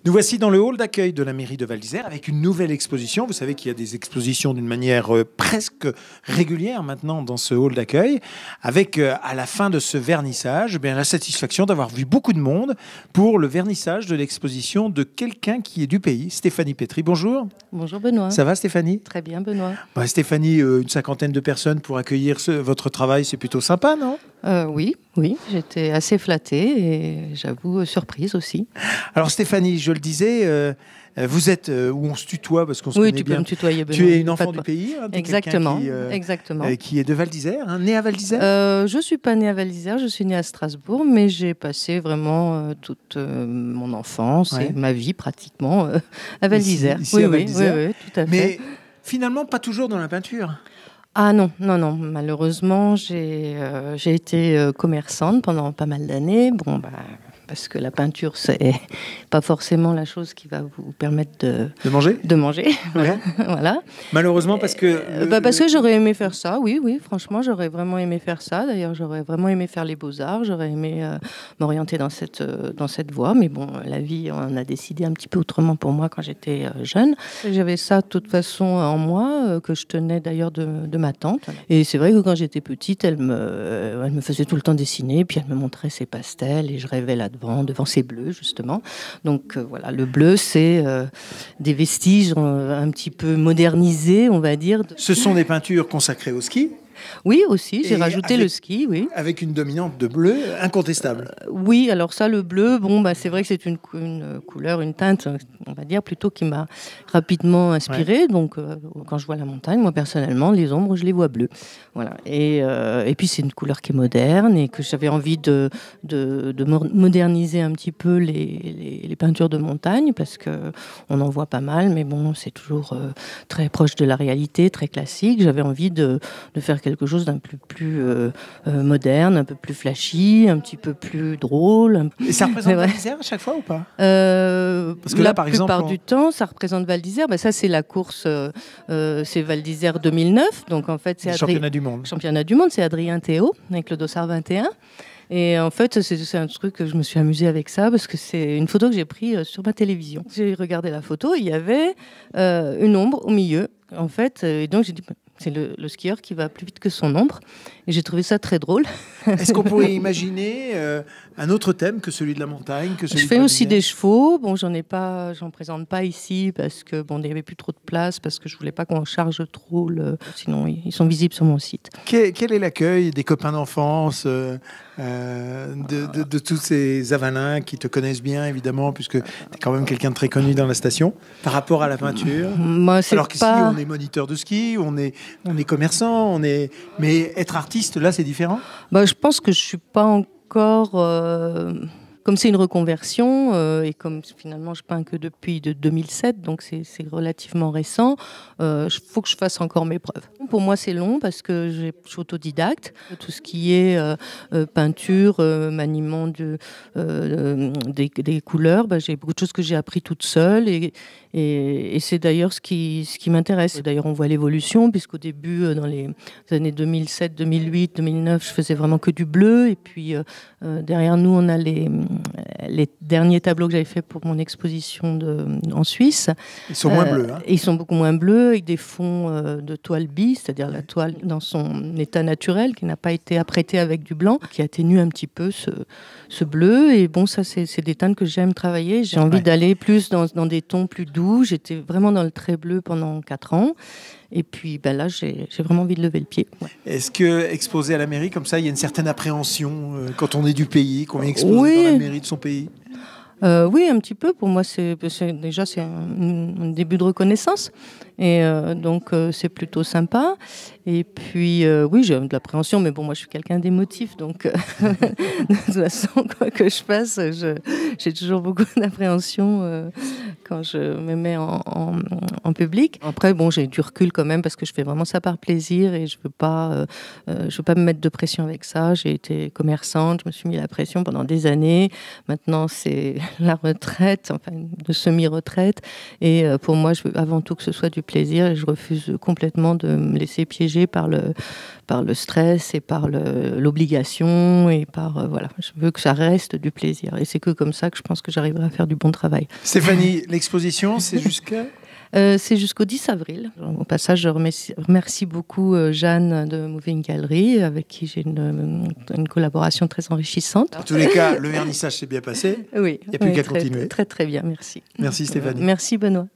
Nous voici dans le hall d'accueil de la mairie de Val d'Isère avec une nouvelle exposition. Vous savez qu'il y a des expositions d'une manière presque régulière maintenant dans ce hall d'accueil, avec à la fin de ce vernissage, la satisfaction d'avoir vu beaucoup de monde pour le vernissage de l'exposition de quelqu'un qui est du pays, Stéphanie Pétry. Bonjour. Bonjour Benoît. Ça va Stéphanie? Très bien Benoît. Stéphanie, une cinquantaine de personnes pour accueillir votre travail, c'est plutôt sympa, non? Oui, j'étais assez flattée et j'avoue surprise aussi. Alors Stéphanie, je le disais, vous êtes où on se tutoie parce qu'on se connaît bien. Oui, tu peux me tutoyer. Benoît. Tu es une enfant du pays, hein, exactement, exactement. Qui est de Val d'Isère, née à Val d'Isère. Je suis pas née à Val d'Isère, je suis née à Strasbourg, mais j'ai passé vraiment toute mon enfance et ma vie pratiquement à Val d'Isère. Ici à Val d'Isère. Oui, tout à fait. Mais finalement, pas toujours dans la peinture. Ah non. Malheureusement, j'ai été commerçante pendant pas mal d'années. Parce que la peinture, c'est pas forcément la chose qui va vous permettre de manger. Ouais. Voilà. Malheureusement, parce que... parce que j'aurais aimé faire ça, oui, franchement, j'aurais vraiment aimé faire ça. D'ailleurs, j'aurais vraiment aimé faire les beaux-arts, j'aurais aimé m'orienter dans cette voie. Mais bon, la vie, on a décidé un petit peu autrement pour moi quand j'étais jeune. J'avais ça, de toute façon, en moi, que je tenais d'ailleurs de ma tante. Et c'est vrai que quand j'étais petite, elle me faisait tout le temps dessiner, puis elle me montrait ses pastels, et je rêvais devant ces bleus, justement. Donc voilà, le bleu, c'est des vestiges un petit peu modernisés, on va dire. Ce sont des peintures consacrées au ski. Oui, aussi, j'ai rajouté le ski, oui. Avec une dominante de bleu incontestable. Oui, alors ça, le bleu, c'est vrai que c'est une couleur, une teinte, on va dire, plutôt qui m'a rapidement inspirée. Ouais. Donc, quand je vois la montagne, moi, personnellement, les ombres, je les vois bleues. Voilà. Et puis, c'est une couleur qui est moderne et que j'avais envie de moderniser un petit peu les peintures de montagne parce qu'on en voit pas mal, mais bon, c'est toujours très proche de la réalité, très classique. J'avais envie de faire quelque chose d'un peu plus moderne, un peu plus flashy, un petit peu plus drôle. Et ça représente Val d'Isère à chaque fois ou pas? Parce que là, par exemple, la plupart du temps, ça représente Val d'Isère. Ça, c'est la course, c'est Val d'Isère 2009. Donc, en fait, c'est championnat du monde. Championnat du monde, c'est Adrien Théo avec le Dossard 21. Et en fait, c'est un truc que je me suis amusée avec ça parce que c'est une photo que j'ai prise sur ma télévision. J'ai regardé la photo, il y avait une ombre au milieu, en fait. Et donc, j'ai dit... C'est le skieur qui va plus vite que son ombre. Et j'ai trouvé ça très drôle. Est-ce qu'on pourrait imaginer un autre thème que celui de la montagne, que celui Je fais aussi des chevaux. Bon, j'en présente pas ici parce que il n'y avait plus trop de place, parce que je voulais pas qu'on charge trop. Sinon, ils sont visibles sur mon site. Quel est l'accueil des copains d'enfance, de tous ces avalins qui te connaissent bien, évidemment, puisque tu es quand même quelqu'un de très connu dans la station, par rapport à la peinture? Alors qu'ici, on est moniteur de ski, on est commerçant, mais être artiste, là, c'est différent? Je pense que je suis pas encore... Comme c'est une reconversion et comme finalement je peins que depuis 2007, donc c'est relativement récent, faut que je fasse encore mes preuves. Pour moi, c'est long parce que je suis autodidacte. Tout ce qui est peinture, maniement des couleurs, j'ai beaucoup de choses que j'ai appris toute seule et c'est d'ailleurs ce qui m'intéresse. D'ailleurs, on voit l'évolution puisqu'au début, dans les années 2007, 2008, 2009, je faisais vraiment que du bleu et puis derrière nous, on a les derniers tableaux que j'avais faits pour mon exposition en Suisse. Ils sont moins bleus. Ils sont beaucoup moins bleus, avec des fonds de toile bille, c'est-à-dire la toile dans son état naturel, qui n'a pas été apprêtée avec du blanc, qui atténue un petit peu ce bleu. Et bon, ça, c'est des teintes que j'aime travailler. J'ai envie d'aller plus dans des tons plus doux. J'étais vraiment dans le très bleu pendant 4 ans. Et puis là, j'ai vraiment envie de lever le pied. Ouais. Est-ce que exposer à la mairie comme ça, il y a une certaine appréhension quand on est du pays, qu'on vient exposer dans la mairie de son pays? Oui, un petit peu. Pour moi, c'est un début de reconnaissance. Et donc, c'est plutôt sympa. Et puis, oui, j'ai de l'appréhension, mais bon, moi, je suis quelqu'un d'émotif. Donc, de toute façon, quoi que je fasse, j'ai toujours beaucoup d'appréhension quand je me mets en public. Après, bon, j'ai du recul quand même parce que je fais vraiment ça par plaisir et je veux pas me mettre de pression avec ça. J'ai été commerçante, je me suis mis la pression pendant des années. Maintenant, c'est la retraite, enfin, de semi-retraite. Et pour moi, je veux avant tout que ce soit du plaisir et je refuse complètement de me laisser piéger par le stress et par l'obligation et par voilà, je veux que ça reste du plaisir et c'est que comme ça que je pense que j'arriverai à faire du bon travail. Stéphanie, l'exposition, c'est jusqu'à c'est jusqu'au 10 avril. Au passage, je remercie beaucoup Jeanne de Moving Gallery, avec qui j'ai une collaboration très enrichissante. En tous les cas, le vernissage s'est bien passé. Oui. Il n'y a plus qu'à continuer. Très, très bien, merci. Merci Stéphanie. Merci Benoît.